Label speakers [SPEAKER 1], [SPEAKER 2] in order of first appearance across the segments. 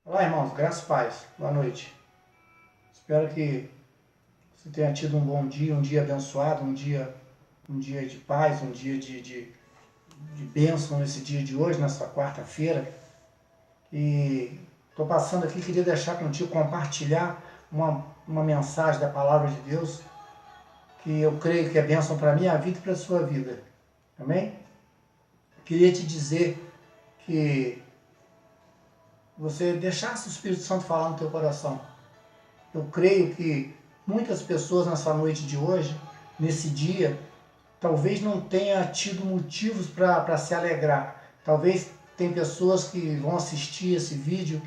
[SPEAKER 1] Olá, irmãos, graças e paz. Boa noite. Espero que você tenha tido um bom dia, um dia abençoado, um dia de paz, um dia de bênção nesse dia de hoje, nessa quarta-feira. E estou passando aqui, queria deixar contigo, compartilhar uma mensagem da Palavra de Deus que eu creio que é bênção para a minha vida e para a sua vida. Amém? Queria te dizer que você deixasse o Espírito Santo falar no teu coração. Eu creio que muitas pessoas nessa noite de hoje, nesse dia, talvez não tenha tido motivos para se alegrar. Talvez tem pessoas que vão assistir esse vídeo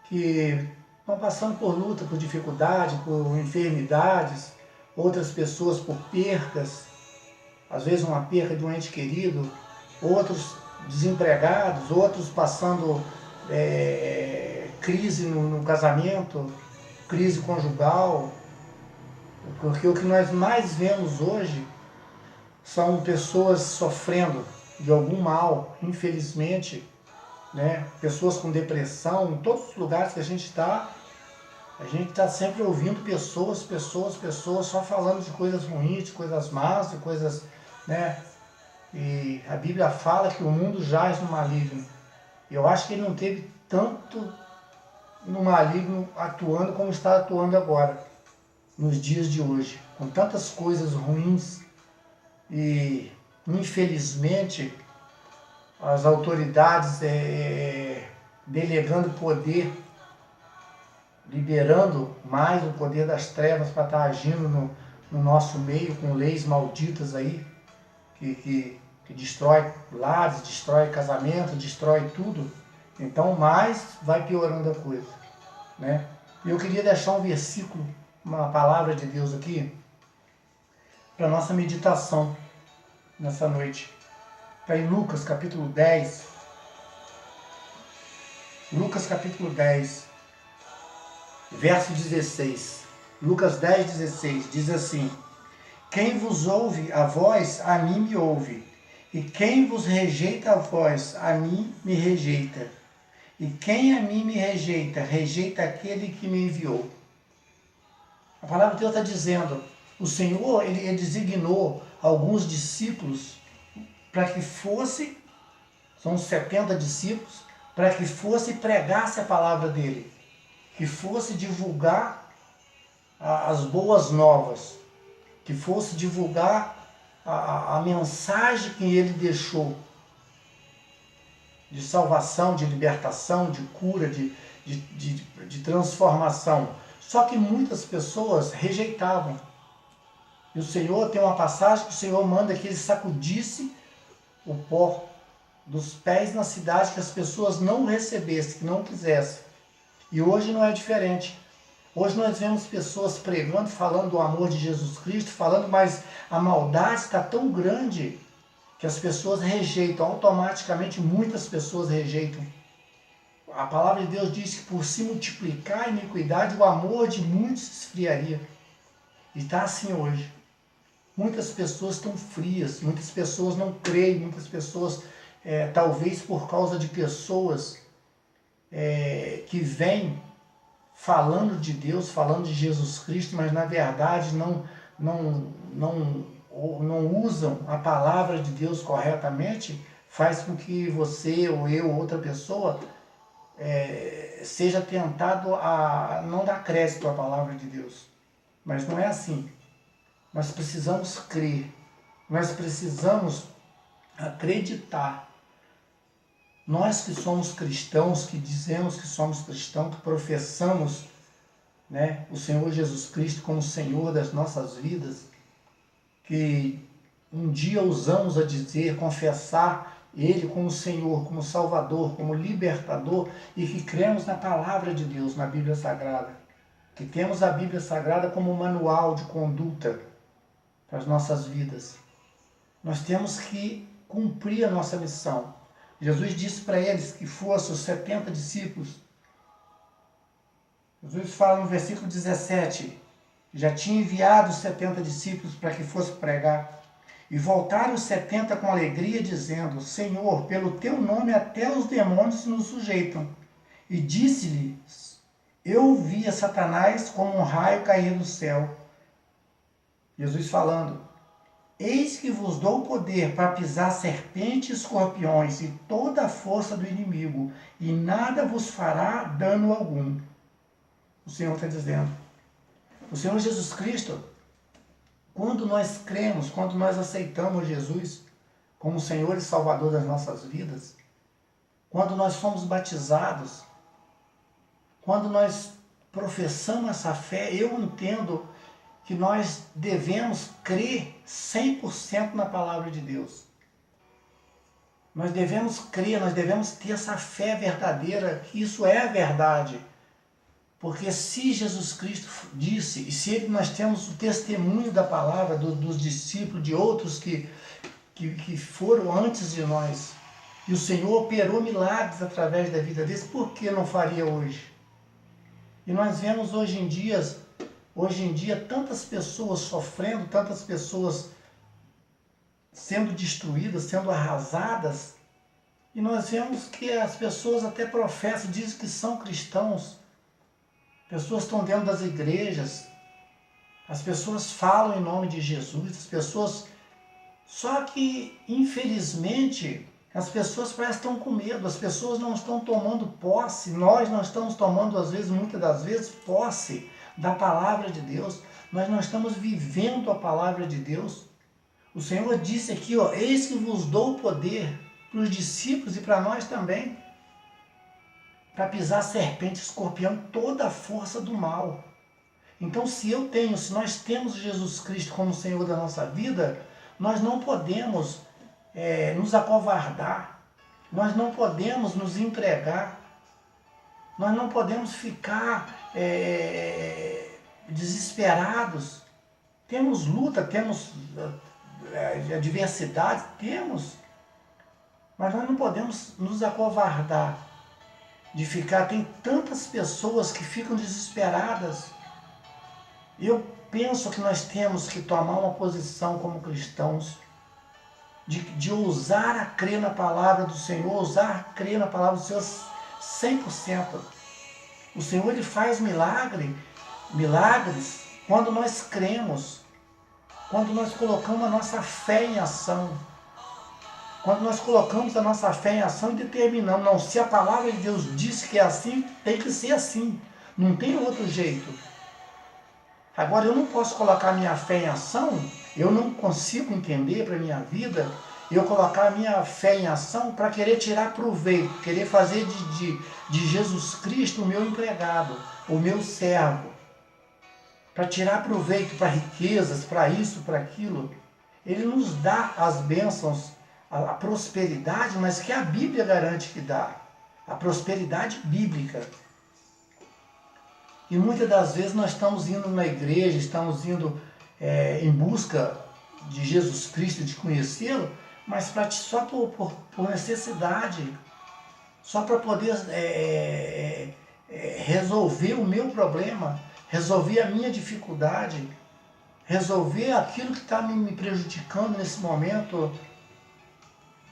[SPEAKER 1] que estão passando por luta, por dificuldade, por enfermidades, outras pessoas por percas, às vezes uma perca de um ente querido, outros desempregados, outros passando crise no casamento, crise conjugal, porque o que nós mais vemos hoje são pessoas sofrendo de algum mal, infelizmente, né? Pessoas com depressão, em todos os lugares que a gente está sempre ouvindo pessoas só falando de coisas ruins, de coisas más, de coisas, né? E a Bíblia fala que o mundo jaz no maligno. E eu acho que ele não teve tanto no maligno atuando como está atuando agora, nos dias de hoje, com tantas coisas ruins e, infelizmente, as autoridades delegando poder, liberando mais o poder das trevas para estar agindo no nosso meio com leis malditas aí, que destrói lares, destrói casamento, destrói tudo. Então mais vai piorando a coisa, né? E eu queria deixar um versículo, uma palavra de Deus aqui, para nossa meditação nessa noite. Está em Lucas capítulo 10. Lucas capítulo 10, verso 16. Lucas 10, 16, diz assim: quem vos ouve a vós, a mim me ouve, e quem vos rejeita a vós, a mim me rejeita. E quem a mim me rejeita, rejeita aquele que me enviou. A palavra de Deus está dizendo, o Senhor, ele designou alguns discípulos para que fosse, são 70 discípulos, para que fosse e pregasse a palavra dele, que fosse divulgar as boas novas, que fosse divulgar a mensagem que ele deixou, de salvação, de libertação, de cura, de transformação. Só que muitas pessoas rejeitavam. E o Senhor, tem uma passagem que o Senhor manda que ele sacudisse o pó dos pés na cidade, que as pessoas não recebessem, que não quisessem. E hoje não é diferente. Hoje nós vemos pessoas pregando, falando do amor de Jesus Cristo, falando, mas a maldade está tão grande que as pessoas rejeitam, automaticamente muitas pessoas rejeitam. A palavra de Deus diz que por se multiplicar a iniquidade, o amor de muitos se esfriaria. E está assim hoje. Muitas pessoas estão frias, muitas pessoas não creem, muitas pessoas, talvez por causa de pessoas que vêm falando de Deus, falando de Jesus Cristo, mas na verdade não usam a palavra de Deus corretamente, faz com que você ou eu ou outra pessoa seja tentado a não dar crédito à palavra de Deus. Mas não é assim. Nós precisamos crer, nós precisamos acreditar. Nós que somos cristãos, que dizemos que somos cristãos, que professamos, né, o Senhor Jesus Cristo como Senhor das nossas vidas, que um dia ousamos a dizer, confessar Ele como Senhor, como Salvador, como Libertador, e que cremos na Palavra de Deus, na Bíblia Sagrada, que temos a Bíblia Sagrada como manual de conduta para as nossas vidas. Nós temos que cumprir a nossa missão. Jesus disse para eles que fossem os 70 discípulos. Jesus fala no versículo 17, já tinha enviado os 70 discípulos para que fossem pregar. E voltaram os 70 com alegria, dizendo: Senhor, pelo teu nome até os demônios nos sujeitam. e disse-lhe: eu via Satanás como um raio cair do céu. Jesus falando: eis que vos dou poder para pisar serpentes e escorpiões e toda a força do inimigo, e nada vos fará dano algum. O Senhor está dizendo. O Senhor Jesus Cristo, quando nós cremos, quando nós aceitamos Jesus como Senhor e Salvador das nossas vidas, quando nós fomos batizados, quando nós professamos essa fé, eu entendo que nós devemos crer 100% na palavra de Deus. Nós devemos crer, nós devemos ter essa fé verdadeira, que isso é a verdade. Porque se Jesus Cristo disse, e se nós temos o testemunho da palavra dos discípulos, de outros que foram antes de nós, e o Senhor operou milagres através da vida deles, por que não faria hoje? E nós vemos hoje em dia, tantas pessoas sofrendo, tantas pessoas sendo destruídas, sendo arrasadas, e nós vemos que as pessoas até professam, dizem que são cristãos, pessoas estão dentro das igrejas, as pessoas falam em nome de Jesus, as pessoas... Só que, infelizmente, as pessoas parecem que estão com medo, as pessoas não estão tomando posse, nós não estamos tomando, às vezes, muitas das vezes, posse da palavra de Deus, nós não estamos vivendo a palavra de Deus. O Senhor disse aqui, ó, eis que vos dou poder para os discípulos e para nós também, para pisar serpente, escorpião, toda a força do mal. Então, se nós temos Jesus Cristo como Senhor da nossa vida, nós não podemos nos acovardar, nós não podemos nos entregar, nós não podemos ficar desesperados. Temos luta, temos adversidade, mas nós não podemos nos acovardar de ficar. Tem tantas pessoas que ficam desesperadas. Eu penso que nós temos que tomar uma posição como cristãos, de ousar a crer na palavra do Senhor, ousar a crer na palavra do Senhor 100%. O Senhor, Ele faz milagres quando nós cremos, quando nós colocamos a nossa fé em ação. Quando nós colocamos a nossa fé em ação e determinamos, não, se a palavra de Deus diz que é assim, tem que ser assim, não tem outro jeito. Agora, eu não posso colocar minha fé em ação, eu não consigo entender para a minha vida, eu colocar a minha fé em ação para querer tirar proveito, querer fazer de Jesus Cristo o meu empregado, o meu servo, para tirar proveito para riquezas, para isso, para aquilo. Ele nos dá as bênçãos, a prosperidade, mas que a Bíblia garante que dá, a prosperidade bíblica. E muitas das vezes nós estamos indo na igreja, estamos indo em busca de Jesus Cristo, de conhecê-lo, mas só por necessidade, só para poder resolver o meu problema, resolver a minha dificuldade, resolver aquilo que está me prejudicando nesse momento,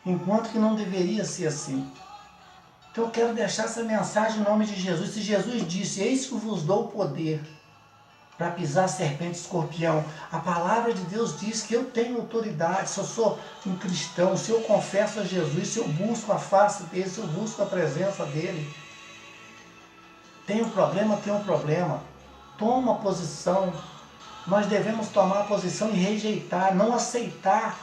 [SPEAKER 1] enquanto que não deveria ser assim. Então eu quero deixar essa mensagem em nome de Jesus. Se Jesus disse, eis que vos dou poder para pisar serpente e escorpião, a palavra de Deus diz que eu tenho autoridade, se eu sou um cristão, se eu confesso a Jesus, se eu busco a face dele, se eu busco a presença dele. Tem um problema, toma posição. Nós devemos tomar a posição e rejeitar, não aceitar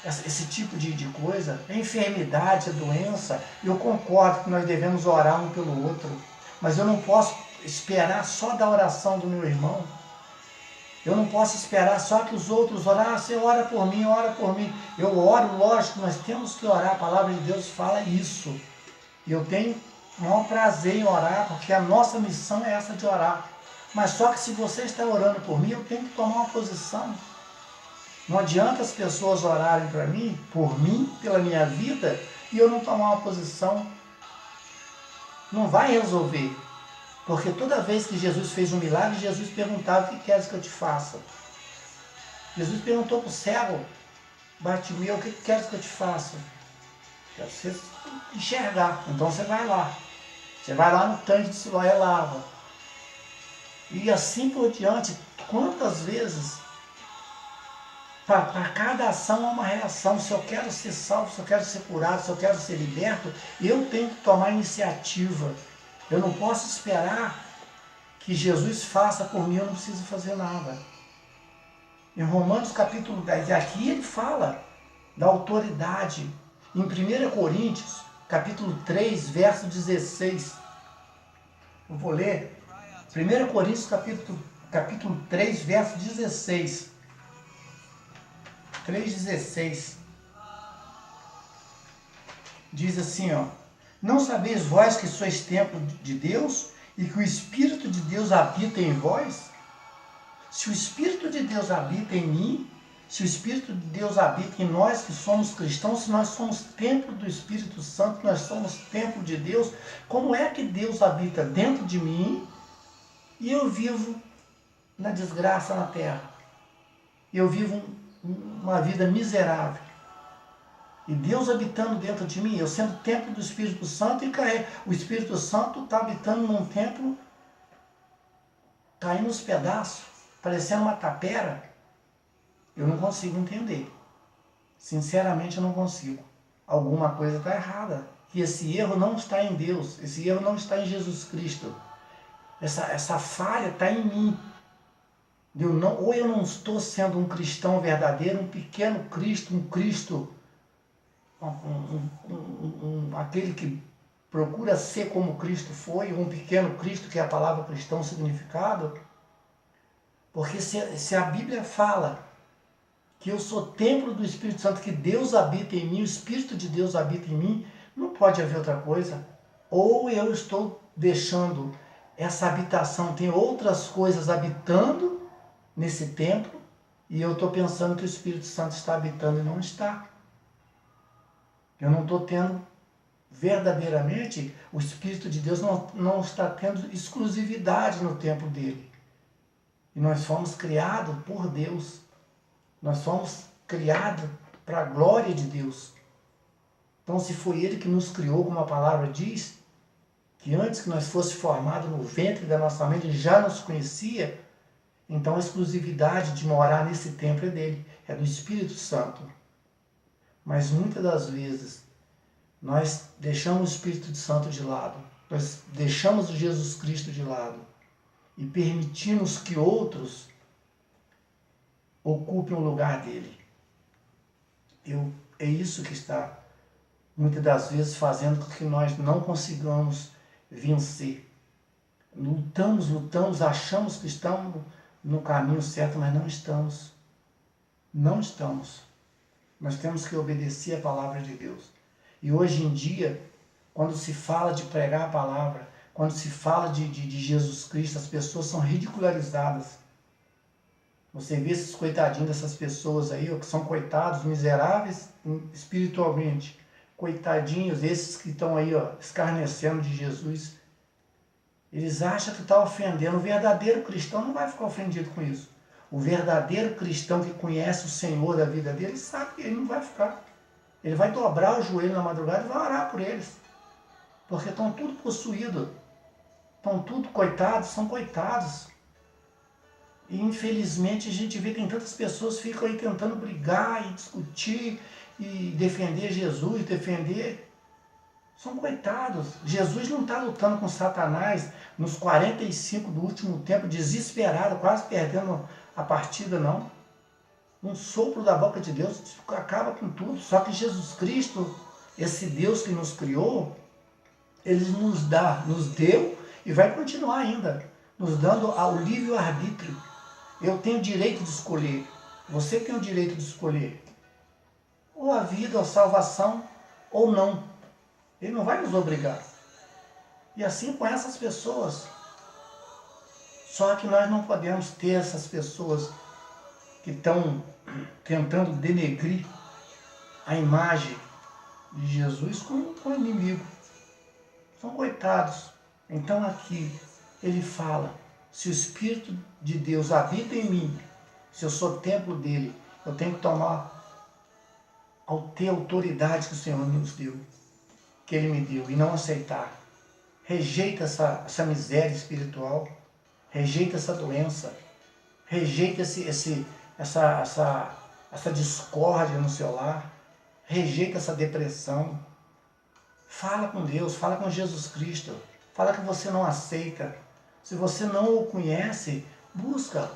[SPEAKER 1] esse tipo de coisa. A enfermidade, a doença, eu concordo que nós devemos orar um pelo outro, mas eu não posso esperar só da oração do meu irmão. Eu não posso esperar só que os outros orem, você ora por mim, ora por mim. Eu oro, lógico, nós temos que orar, a palavra de Deus fala isso. E eu tenho o maior prazer em orar, porque a nossa missão é essa de orar. Mas só que se você está orando por mim, eu tenho que tomar uma posição. Não adianta as pessoas orarem por mim, pela minha vida, e eu não tomar uma posição. Não vai resolver. Porque toda vez que Jesus fez um milagre, Jesus perguntava, o que queres que eu te faça? Jesus perguntou para o cego, Bartimeu, o que queres que eu te faça? Quero você enxergar, então você vai lá. Você vai lá no tanque de Siloé, lava. E assim por diante. Quantas vezes, para cada ação há uma reação. Se eu quero ser salvo, se eu quero ser curado, se eu quero ser liberto, eu tenho que tomar iniciativa. Eu não posso esperar que Jesus faça por mim, eu não preciso fazer nada. Em Romanos capítulo 10, e aqui ele fala da autoridade. Em 1 Coríntios, capítulo 3, verso 16. Eu vou ler. 1 Coríntios, capítulo 3, verso 16. 3,16. Diz assim, ó. Não sabeis vós que sois templo de Deus e que o Espírito de Deus habita em vós? Se o Espírito de Deus habita em mim, se o Espírito de Deus habita em nós que somos cristãos, se nós somos templo do Espírito Santo, nós somos templo de Deus, como é que Deus habita dentro de mim e eu vivo na desgraça na terra? Eu vivo uma vida miserável. E Deus habitando dentro de mim, eu sendo templo do Espírito Santo, e o Espírito Santo está habitando num templo caindo nos pedaços, parecendo uma tapera. Eu não consigo entender. Sinceramente, eu não consigo. Alguma coisa está errada. E esse erro não está em Deus. Esse erro não está em Jesus Cristo. Essa falha está em mim. Ou eu não estou sendo um cristão verdadeiro, um pequeno Cristo, um Cristo, aquele que procura ser como Cristo foi, um pequeno Cristo, que é a palavra cristão significado. Porque se a Bíblia fala que eu sou templo do Espírito Santo, que Deus habita em mim, o Espírito de Deus habita em mim, não pode haver outra coisa. Ou eu estou deixando essa habitação, tem outras coisas habitando nesse templo, e eu estou pensando que o Espírito Santo está habitando e não está. Eu não estou tendo verdadeiramente, o Espírito de Deus não está tendo exclusividade no templo dele. E nós fomos criados por Deus. Nós fomos criados para a glória de Deus. Então, se foi Ele que nos criou, como a palavra diz, que antes que nós fosse formados no ventre da nossa mãe, Ele já nos conhecia, então a exclusividade de morar nesse templo é dele, é do Espírito Santo. Mas muitas das vezes, nós deixamos o Espírito Santo de lado, nós deixamos o Jesus Cristo de lado e permitimos que outros ocupem o lugar dele. É isso que está, muitas das vezes, fazendo com que nós não consigamos vencer. Lutamos, achamos que estamos no caminho certo, mas não estamos. Não estamos. Nós temos que obedecer a palavra de Deus. E hoje em dia, quando se fala de pregar a palavra, quando se fala de Jesus Cristo, as pessoas são ridicularizadas. Você vê esses coitadinhos dessas pessoas aí, que são coitados, miseráveis espiritualmente. Coitadinhos, esses que estão aí, escarnecendo de Jesus. Eles acham que está ofendendo. O verdadeiro cristão não vai ficar ofendido com isso. O verdadeiro cristão que conhece o Senhor da vida dele, sabe que ele não vai ficar. Ele vai dobrar o joelho na madrugada e vai orar por eles. Porque estão tudo possuídos. Estão tudo coitados, são coitados. E infelizmente a gente vê que tem tantas pessoas que ficam aí tentando brigar e discutir e defender Jesus, defender. São coitados. Jesus não está lutando com Satanás nos 45 do último tempo, desesperado, quase perdendo a partida, não. Um sopro da boca de Deus acaba com tudo. Só que Jesus Cristo, esse Deus que nos criou, Ele nos deu e vai continuar ainda, nos dando o livre-arbítrio. Eu tenho o direito de escolher. Você tem o direito de escolher. Ou a vida, ou a salvação, ou não. Ele não vai nos obrigar. E assim com essas pessoas. Só que nós não podemos ter essas pessoas que estão tentando denegrir a imagem de Jesus como inimigo. São coitados. Então aqui ele fala, se o Espírito de Deus habita em mim, se eu sou templo dele, eu tenho que ter a autoridade que o Senhor nos deu, que ele me deu, e não aceitar. Rejeita essa miséria espiritual. Rejeita essa doença. Rejeita essa discórdia no seu lar. Rejeita essa depressão. Fala com Deus, fala com Jesus Cristo. Fala que você não aceita. Se você não o conhece, busca.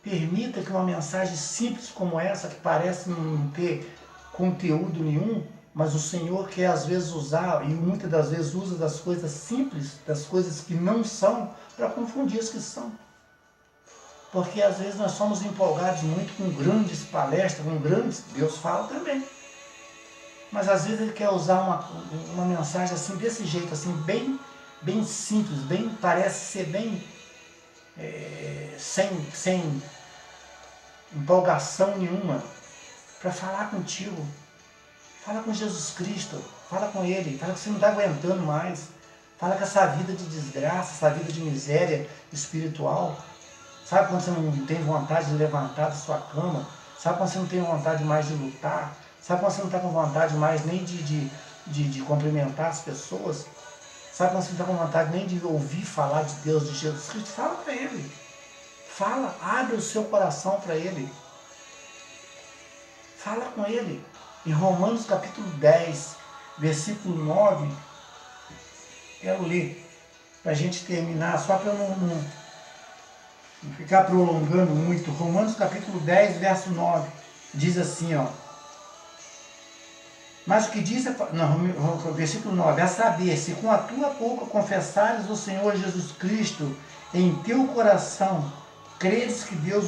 [SPEAKER 1] Permita que uma mensagem simples como essa, que parece não ter conteúdo nenhum, mas o Senhor quer às vezes usar, e muitas das vezes usa das coisas simples, das coisas que não são, para confundir as que são. Porque às vezes nós somos empolgados muito com grandes palestras, com grandes... Deus fala também. Mas às vezes Ele quer usar uma mensagem assim, desse jeito, assim, bem simples, parece ser bem... sem empolgação nenhuma, para falar contigo. Fala com Jesus Cristo, fala com Ele, fala que você não está aguentando mais. Fala que essa vida de desgraça, essa vida de miséria espiritual, sabe quando você não tem vontade de levantar da sua cama? Sabe quando você não tem vontade mais de lutar? Sabe quando você não está com vontade mais nem de cumprimentar as pessoas? Sabe quando você não está com vontade nem de ouvir falar de Deus, de Jesus Cristo? Fala para Ele. Fala, abre o seu coração para Ele. Fala com Ele. Em Romanos capítulo 10, versículo 9, quero ler, para a gente terminar, só para eu não ficar prolongando muito. Romanos capítulo 10, verso 9, diz assim, ó. Mas o que diz, versículo 9, a saber, se com a tua boca confessares o Senhor Jesus Cristo em teu coração, creres que Deus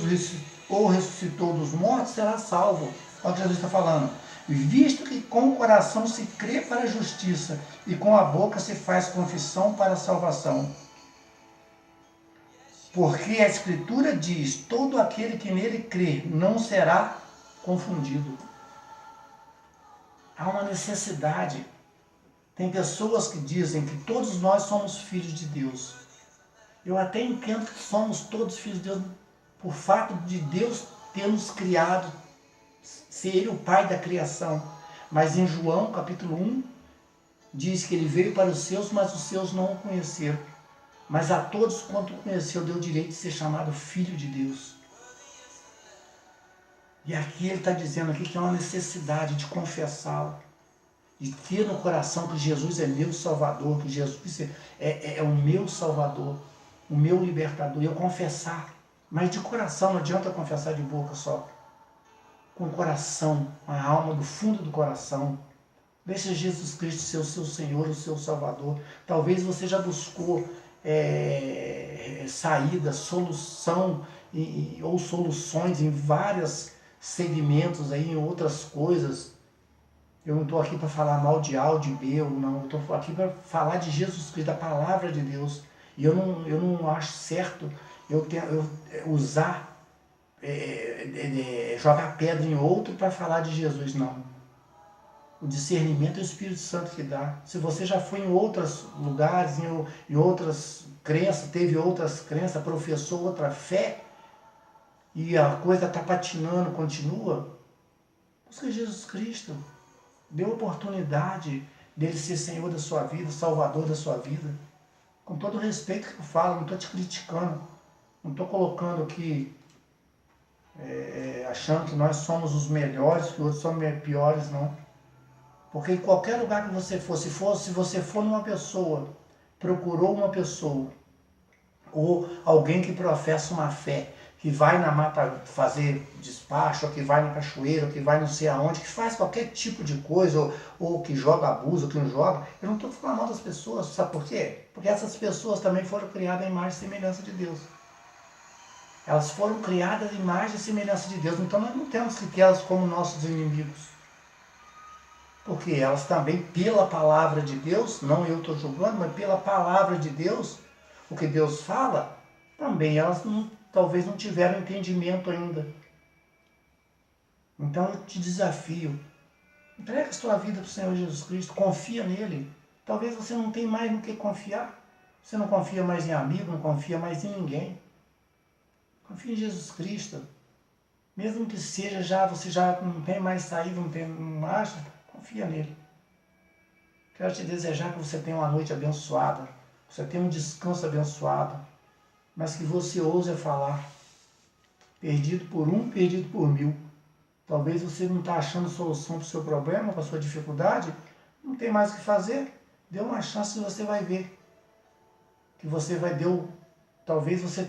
[SPEAKER 1] o ressuscitou dos mortos, será salvo. Olha o que Jesus está falando. Visto que com o coração se crê para a justiça e com a boca se faz confissão para a salvação. Porque a Escritura diz, todo aquele que nele crê não será confundido. Há uma necessidade. Tem pessoas que dizem que todos nós somos filhos de Deus. Eu até entendo que somos todos filhos de Deus por fato de Deus ter nos criado, ser Ele o Pai da criação. Mas em João capítulo 1, diz que Ele veio para os seus, mas os seus não o conheceram. Mas a todos quanto o conheceu, deu o direito de ser chamado Filho de Deus. E aqui Ele está dizendo aqui que é uma necessidade de confessá-lo, de ter no coração que Jesus é meu Salvador, que Jesus é o meu Salvador, o meu libertador. E eu confessar, mas de coração, não adianta confessar de boca só. Com o coração, a alma do fundo do coração. Deixa Jesus Cristo ser o seu Senhor, o seu Salvador. Talvez você já buscou saída, solução ou soluções em vários segmentos, aí, em outras coisas. Eu não estou aqui para falar mal de A ou de B, não. Eu estou aqui para falar de Jesus Cristo, da palavra de Deus. E eu não acho certo eu usar, jogar pedra em outro para falar de Jesus, não. O discernimento é o Espírito Santo que dá. Se você já foi em outros lugares, em outras crenças, teve outras crenças, professou outra fé, e a coisa está patinando, continua, busca Jesus Cristo. Dê oportunidade dele ser Senhor da sua vida, Salvador da sua vida. Com todo o respeito que eu falo, não estou te criticando, não estou colocando aqui, achando que nós somos os melhores, que os outros são piores, não. Porque em qualquer lugar que você for, se você for numa pessoa, procurou uma pessoa, ou alguém que professa uma fé, que vai na mata fazer despacho, ou que vai na cachoeira, ou que vai não sei aonde, que faz qualquer tipo de coisa, ou que joga abuso, ou que não joga, eu não estou falando mal das pessoas, sabe por quê? Porque essas pessoas também foram criadas à imagem e semelhança de Deus. Elas foram criadas à imagem e semelhança de Deus, então nós não temos que ter elas como nossos inimigos. Porque elas também, pela palavra de Deus, não eu estou julgando, mas pela palavra de Deus, o que Deus fala, também elas talvez não tiveram entendimento ainda. Então eu te desafio, entrega a sua vida para o Senhor Jesus Cristo, confia nele. Talvez você não tenha mais no que confiar. Você não confia mais em amigo, não confia mais em ninguém. Confia em Jesus Cristo. Mesmo que seja você já não tem mais saída, não acha, confia nele. Quero te desejar que você tenha uma noite abençoada, que você tenha um descanso abençoado, mas que você ouse falar. Perdido por um, perdido por mil. Talvez você não está achando solução para o seu problema, para a sua dificuldade, não tem mais o que fazer. Dê uma chance e você vai ver. Que você vai talvez você